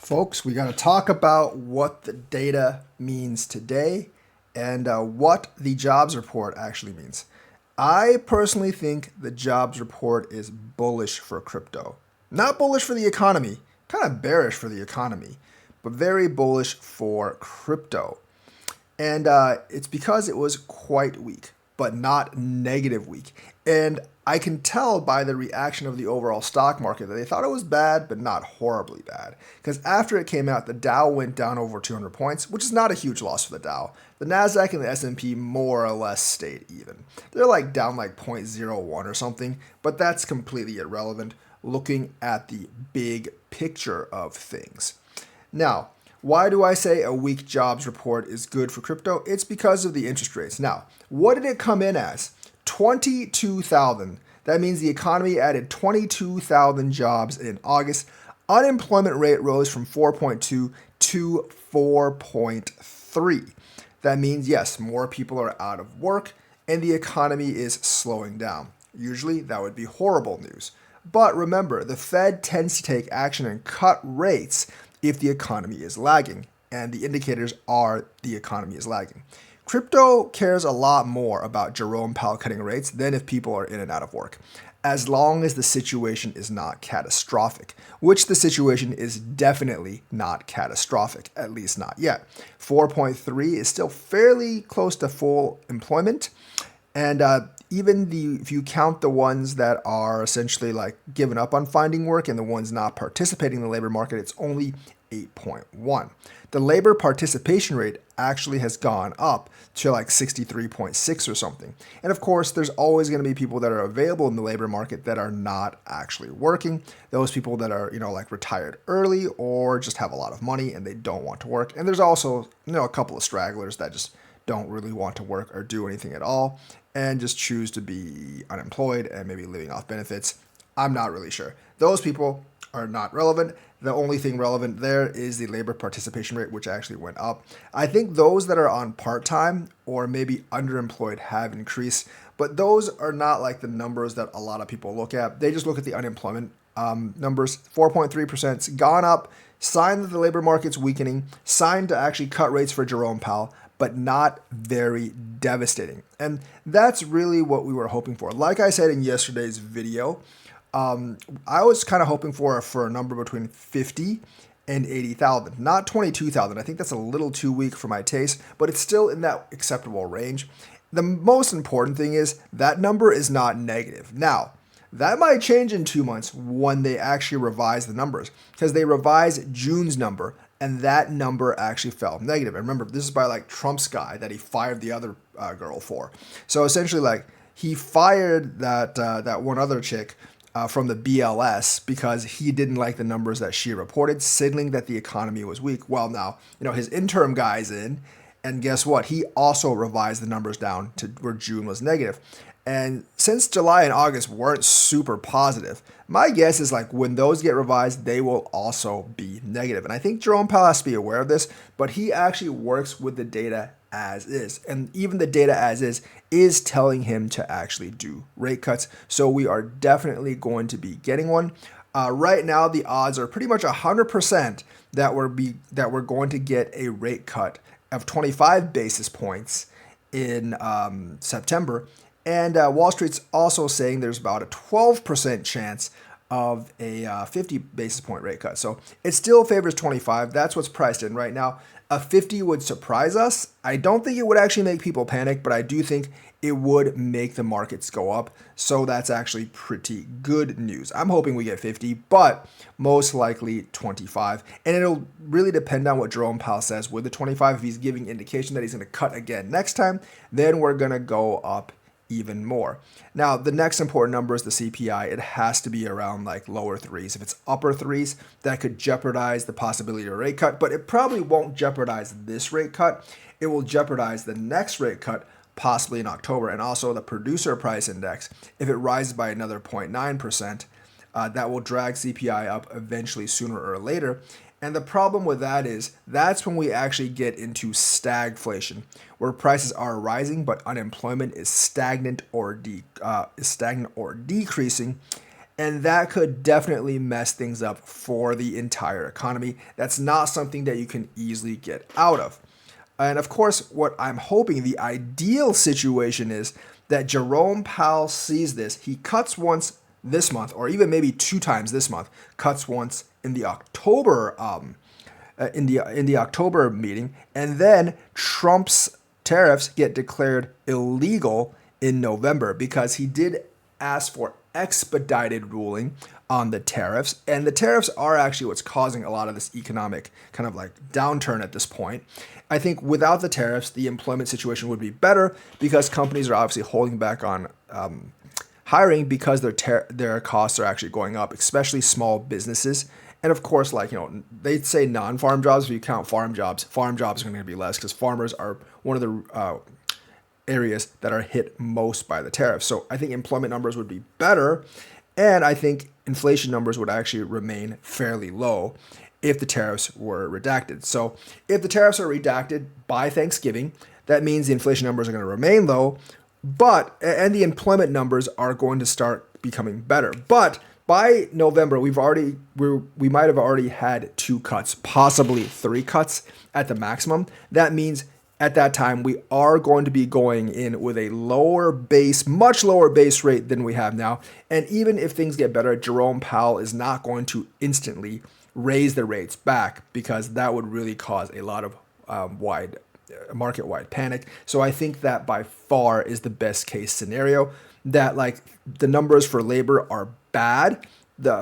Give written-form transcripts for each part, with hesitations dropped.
Folks, we got to talk about what the data means today and what the jobs report actually means. I personally think the jobs report is bullish for crypto. Not bullish for the economy, kind of bearish for the economy, but very bullish for crypto. And it's because it was quite weak, but not negative weak. And I can tell by the reaction of the overall stock market that they thought it was bad, but not horribly bad. Because after it came out, the Dow went down over 200 points, which is not a huge loss for the Dow. The Nasdaq and the S&P more or less stayed even. They're like down like 0.01 or something, but that's completely irrelevant looking at the big picture of things. Now, why do I say a weak jobs report is good for crypto? It's because of the interest rates. Now, what did it come in as? 22,000. That means the economy added 22,000 jobs in August. Unemployment rate rose from 4.2 to 4.3. That means, yes, more people are out of work and the economy is slowing down. Usually that would be horrible news. But remember, the Fed tends to take action and cut rates if the economy is lagging, and the indicators are the economy is lagging. Crypto cares a lot more about Jerome Powell cutting rates than if people are in and out of work, as long as the situation is not catastrophic, which the situation is definitely not catastrophic, at least not yet. 4.3 is still fairly close to full employment, and if you count the ones that are essentially like given up on finding work and the ones not participating in the labor market, it's only 8.1. The labor participation rate actually has gone up to like 63.6 or something. And of course, there's always going to be people that are available in the labor market that are not actually working. Those people that are, like retired early or just have a lot of money and they don't want to work. And there's also, a couple of stragglers that just don't really want to work or do anything at all and just choose to be unemployed and maybe living off benefits. I'm not really sure. Those people are not relevant. The only thing relevant there is the labor participation rate, which actually went up. I think those that are on part-time or maybe underemployed have increased, but those are not like the numbers that a lot of people look at. They just look at the unemployment numbers. 4.3%'s gone up, sign that the labor market's weakening, sign to actually cut rates for Jerome Powell, but not very devastating. And that's really what we were hoping for. Like I said in yesterday's video, I was kind of hoping for a number between 50 and 80,000, not 22,000. I think that's a little too weak for my taste, but it's still in that acceptable range. The most important thing is that number is not negative. Now, that might change in 2 months when they actually revise the numbers, because they revised June's number and that number actually fell negative. And remember, this is by like Trump's guy that he fired the other girl for. So essentially, like he fired that one other chick from the BLS because he didn't like the numbers that she reported, signaling that the economy was weak. Well, now, his interim guy's in, and guess what? He also revised the numbers down to where June was negative. And since July and August weren't super positive, my guess is like when those get revised, they will also be negative. And I think Jerome Powell has to be aware of this, but he actually works with the data as is. And even the data as is telling him to actually do rate cuts. So we are definitely going to be getting one. Right now, the odds are pretty much 100% that we're going to get a rate cut of 25 basis points in September. And Wall Street's also saying there's about a 12% chance of a 50 basis point rate cut. So it still favors 25. That's what's priced in right now. A 50 would surprise us. I don't think it would actually make people panic, but I do think it would make the markets go up. So that's actually pretty good news. I'm hoping we get 50, but most likely 25. And it'll really depend on what Jerome Powell says with the 25. If he's giving indication that he's going to cut again next time, then we're going to go up even more. Now, the next important number is the CPI. It has to be around like lower threes. If it's upper threes, that could jeopardize the possibility of a rate cut, but it probably won't jeopardize this rate cut. It will jeopardize the next rate cut, possibly in October, and also the producer price index. If it rises by another 0.9%, that will drag CPI up eventually sooner or later. And the problem with that is that's when we actually get into stagflation, where prices are rising but unemployment is stagnant or decreasing. And that could definitely mess things up for the entire economy. That's not something that you can easily get out of. And of course, what I'm hoping the ideal situation is that Jerome Powell sees this. He cuts once this month, or even maybe two times this month, cuts once in the October meeting, and then Trump's tariffs get declared illegal in November because he did ask for expedited ruling on the tariffs, and the tariffs are actually what's causing a lot of this economic kind of like downturn at this point. I think without the tariffs, the employment situation would be better because companies are obviously holding back on hiring because their costs are actually going up, especially small businesses. And of course, like, they say non-farm jobs. If you count farm jobs are going to be less because farmers are one of the areas that are hit most by the tariffs. So I think employment numbers would be better. And I think inflation numbers would actually remain fairly low if the tariffs were redacted. So if the tariffs are redacted by Thanksgiving, that means the inflation numbers are going to remain low, and the employment numbers are going to start becoming better. But by November, we might have already had 2 cuts, possibly 3 cuts at the maximum. That means at that time, we are going to be going in with a much lower base rate than we have now. And even if things get better, Jerome Powell is not going to instantly raise the rates back because that would really cause a lot of market-wide panic. So I think that by far is the best case scenario, that like the numbers for labor are bad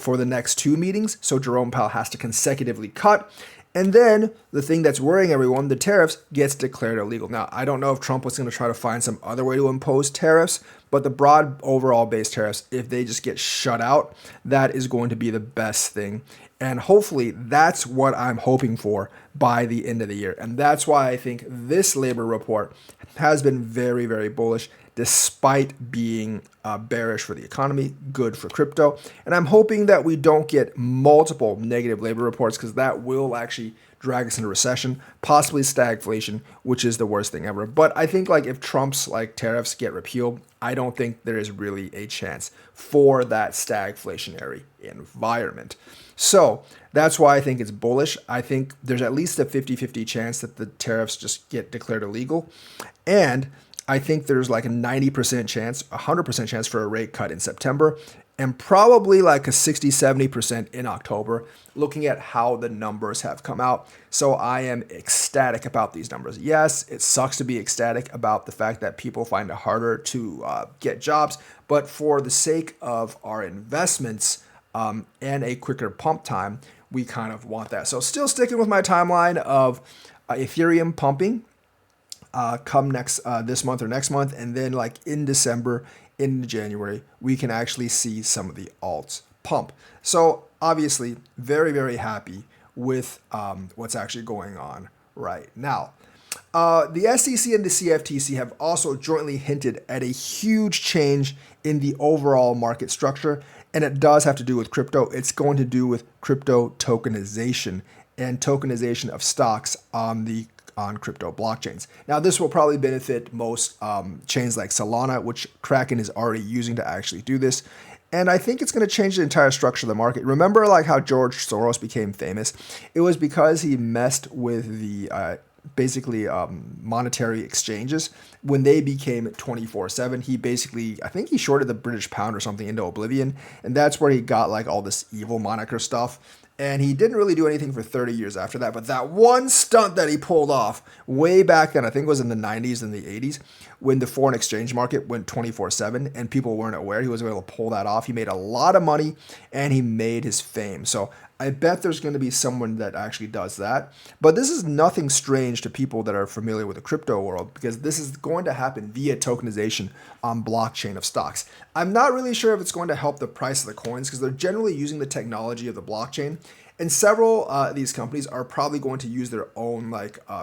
for the next 2 meetings. So Jerome Powell has to consecutively cut. And then the thing that's worrying everyone, the tariffs, gets declared illegal. Now, I don't know if Trump was going to try to find some other way to impose tariffs, but the broad overall base tariffs, if they just get shut out, that is going to be the best thing. And hopefully that's what I'm hoping for by the end of the year. And that's why I think this labor report has been very, very bullish, despite being bearish for the economy, good for crypto. And I'm hoping that we don't get multiple negative labor reports because that will actually drag us into recession, possibly stagflation, which is the worst thing ever. But I think like if Trump's like tariffs get repealed, I don't think there is really a chance for that stagflationary environment. So that's why I think it's bullish. I think there's at least a 50-50 chance that the tariffs just get declared illegal. And I think there's like a 90% chance, 100% chance for a rate cut in September, and probably like a 60-70% in October, looking at how the numbers have come out. So I am ecstatic about these numbers. Yes, it sucks to be ecstatic about the fact that people find it harder to get jobs, but for the sake of our investments and a quicker pump time, we kind of want that. So still sticking with my timeline of Ethereum pumping come this month or next month, and then like in December, into January, we can actually see some of the alts pump. So obviously, very, very happy with what's actually going on right now. The SEC and the CFTC have also jointly hinted at a huge change in the overall market structure, and it does have to do with crypto. It's going to do with crypto tokenization and tokenization of stocks on crypto blockchains. Now, this will probably benefit most chains like Solana, which Kraken is already using to actually do this. And I think it's going to change the entire structure of the market. Remember like how George Soros became famous? It was because he messed with the monetary exchanges. When they became 24/7, I think he shorted the British pound or something into oblivion. And that's where he got like all this evil moniker stuff. And he didn't really do anything for 30 years after that. But that one stunt that he pulled off way back then, I think it was in the 90s and the 80s, when the foreign exchange market went 24/7 and people weren't aware, he was able to pull that off. He made a lot of money and he made his fame. So I bet there's going to be someone that actually does that. But this is nothing strange to people that are familiar with the crypto world, because this is going to happen via tokenization on blockchain of stocks. I'm not really sure if it's going to help the price of the coins, because they're generally using the technology of the blockchain. And several of these companies are probably going to use their own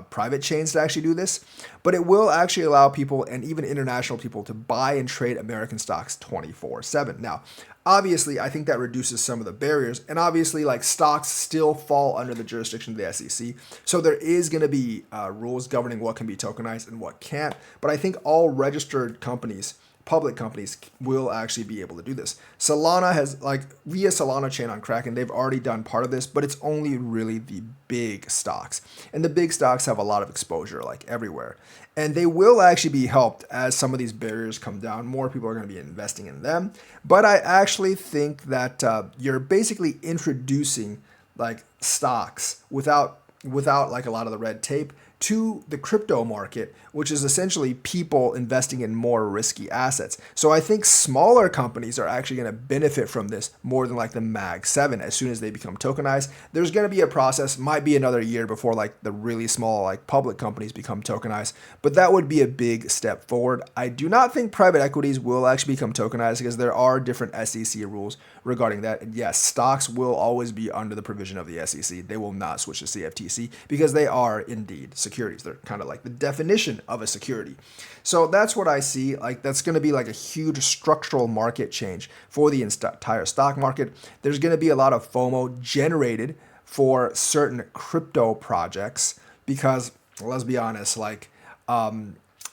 private chains to actually do this. But it will actually allow people, and even international people, to buy and trade American stocks 24/7. Now, obviously, I think that reduces some of the barriers. And obviously, stocks still fall under the jurisdiction of the SEC. So there is going to be rules governing what can be tokenized and what can't. But I think all registered companies public companies will actually be able to do this. Solana has, like, via Solana chain on Kraken, they've already done part of this, but it's only really the big stocks. And the big stocks have a lot of exposure, like everywhere. And they will actually be helped as some of these barriers come down. More people are going to be investing in them. But I actually think that you're basically introducing like stocks without like a lot of the red tape to the crypto market, which is essentially people investing in more risky assets. So I think smaller companies are actually going to benefit from this more than like the Mag 7 as soon as they become tokenized. There's going to be a process, might be another year before like the really small like public companies become tokenized, but that would be a big step forward. I do not think private equities will actually become tokenized because there are different SEC rules regarding that. And yes, stocks will always be under the provision of the SEC. They will not switch to CFTC because they are indeed securities. They're kind of like the definition of a security. So that's what I see. Like that's going to be like a huge structural market change for the entire stock market. There's going to be a lot of FOMO generated for certain crypto projects because let's be honest, like,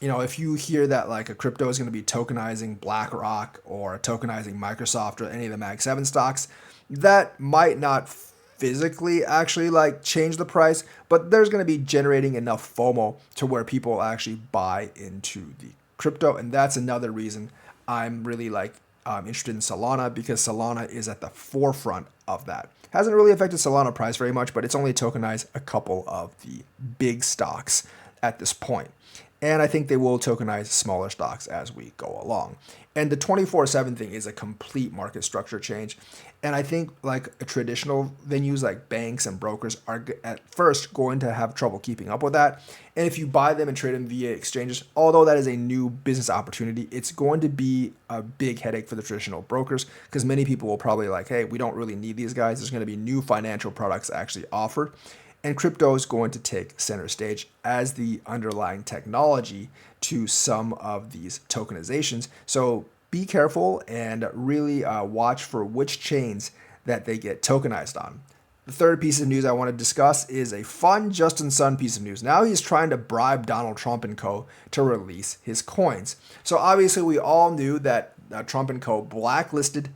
if you hear that like a crypto is going to be tokenizing BlackRock or tokenizing Microsoft or any of the Mag 7 stocks, that might not physically actually like change the price, but there's going to be generating enough FOMO to where people actually buy into the crypto. And that's another reason I'm really like interested in Solana, because Solana is at the forefront of that. Hasn't really affected Solana price very much, but it's only tokenized a couple of the big stocks at this point. And I think they will tokenize smaller stocks as we go along. And the 24/7 thing is a complete market structure change. And I think like traditional venues like banks and brokers are at first going to have trouble keeping up with that. And if you buy them and trade them via exchanges, although that is a new business opportunity, it's going to be a big headache for the traditional brokers because many people will probably like, hey, we don't really need these guys. There's going to be new financial products actually offered. And crypto is going to take center stage as the underlying technology to some of these tokenizations. So be careful and really watch for which chains that they get tokenized on. The third piece of news I want to discuss is a fun Justin Sun piece of news. Now he's trying to bribe Donald Trump and co. to release his coins. So obviously we all knew that Trump and co. blacklisted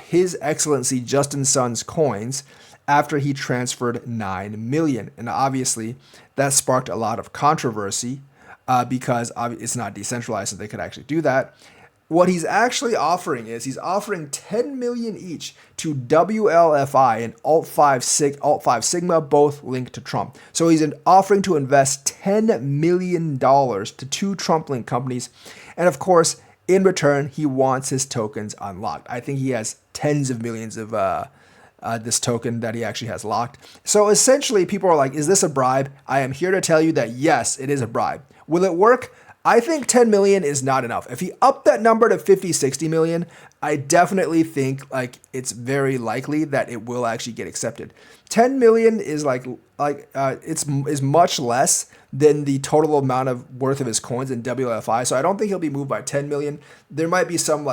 His Excellency Justin Sun's coins after he transferred 9 million. And obviously that sparked a lot of controversy because it's not decentralized, so they could actually do that. What he's actually offering is he's offering 10 million each to WLFI and Alt 5 Sigma, both linked to Trump. So he's offering to invest $10 million to two Trump-linked companies. And of course, in return, he wants his tokens unlocked. I think he has tens of millions of this token that he actually has locked. So essentially, people are like, is this a bribe? I am here to tell you that yes, it is a bribe. Will it work? I think 10 million is not enough. If he upped that number to 50, 60 million, I definitely think like it's very likely that it will actually get accepted. 10 million is is much less than the total amount of worth of his coins in WLFI. So I don't think he'll be moved by 10 million. There might be some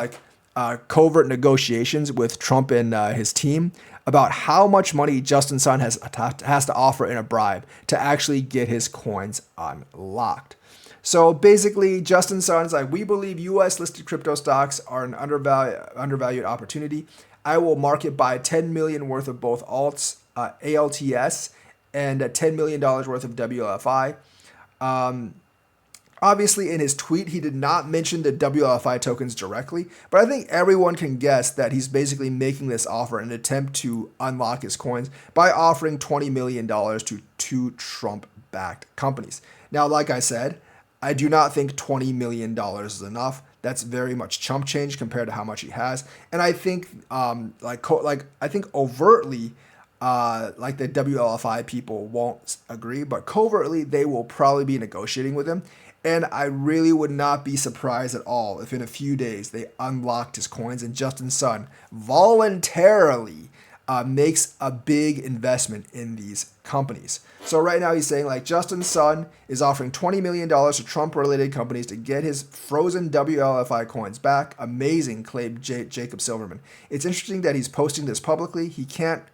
covert negotiations with Trump and his team about how much money Justin Sun has to offer in a bribe to actually get his coins unlocked. So basically, Justin Sun's like, we believe U.S. listed crypto stocks are an undervalued opportunity. I will market buy 10 million worth of both alts, ALTS, and $10 million worth of WLFI. Obviously, in his tweet, he did not mention the WLFI tokens directly, but I think everyone can guess that he's basically making this offer in an attempt to unlock his coins by offering $20 million to two Trump-backed companies. Now, like I said, I do not think $20 million is enough. That's very much chump change compared to how much he has. And I think, I think overtly, the WLFI people won't agree, but covertly they will probably be negotiating with him. And I really would not be surprised at all if in a few days they unlocked his coins and Justin Sun voluntarily makes a big investment in these companies. So right now he's saying Justin Sun is offering $20 million to Trump-related companies to get his frozen WLFI coins back. Amazing, claimed Jacob Silverman. It's interesting that he's posting this publicly. He can't,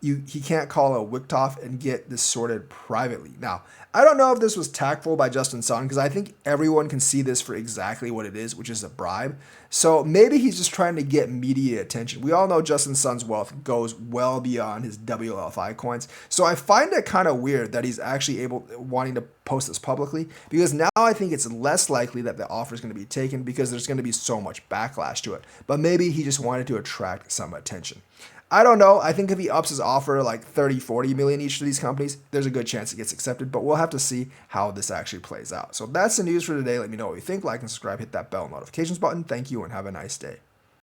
he can't call a Wicktopf and get this sorted privately. Now, I don't know if this was tactful by Justin Sun, because I think everyone can see this for exactly what it is, which is a bribe. So maybe he's just trying to get media attention. We all know Justin Sun's wealth goes well beyond his WLFI coins. So I find it kind of weird that he's actually wanting to post this publicly, because now I think it's less likely that the offer is going to be taken because there's going to be so much backlash to it. But maybe he just wanted to attract some attention. I don't know. I think if he ups his offer like 30, 40 million each to these companies, there's a good chance it gets accepted, but we'll have to see how this actually plays out. So that's the news for today. Let me know what you think. Like and subscribe, hit that bell notifications button. Thank you and have a nice day.